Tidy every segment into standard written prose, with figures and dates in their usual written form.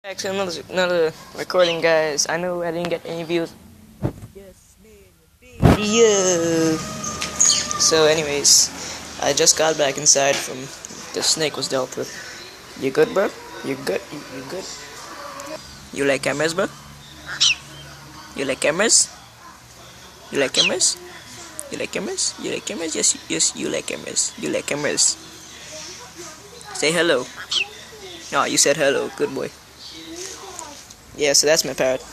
Actually, another recording, guys. I know I didn't get any views. Yes, man, video. So, anyways, I just got back inside from the snake was dealt with. You good, bro? You good? You good? You like cameras, bro? You like cameras? You like cameras? You like cameras? You like cameras? Yes, yes, you like cameras. You like cameras. Say hello. Oh, you said hello. Good boy. Yeah, so that's my parrot.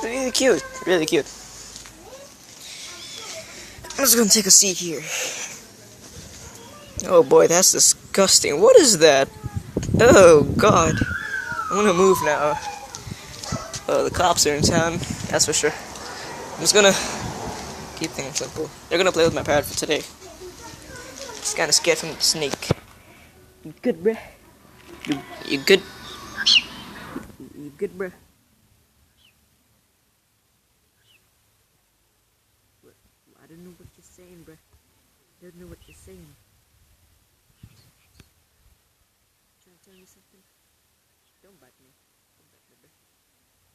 Really cute. Really cute. I'm just gonna take a seat here. Oh boy, that's disgusting. What is that? Oh god. I'm gonna move now. Oh, the cops are in town. That's for sure. I'm just gonna keep things simple. They're gonna play with my parrot for today. Just kinda scared from the snake. You good, bruh? You good? You good, bruh? I don't know what you're saying, bruh. I don't know what you're saying. Trying to tell me something? Don't bite me. Don't bite me, bruh.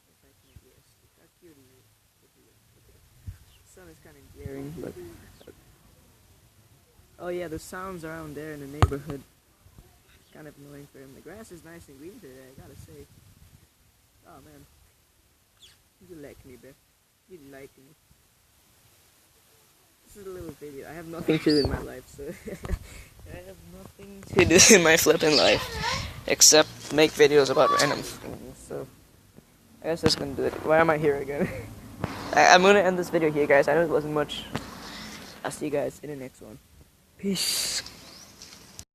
Don't bite me, yes. How cute are you? Okay. The sun is kind of glaring, but... Oh yeah, the sounds around there in the neighborhood. Kind of annoying for him. The grass is nice and green today, I gotta say. Oh man. You like me, bruh. You like me. This is a little video. I have nothing to do in my life, so... I have nothing to do in my flipping life. Except make videos about random things, so... I guess that's gonna do it. Why am I here again? I'm gonna end this video here, guys. I know it wasn't much. I'll see you guys in the next one. Peace.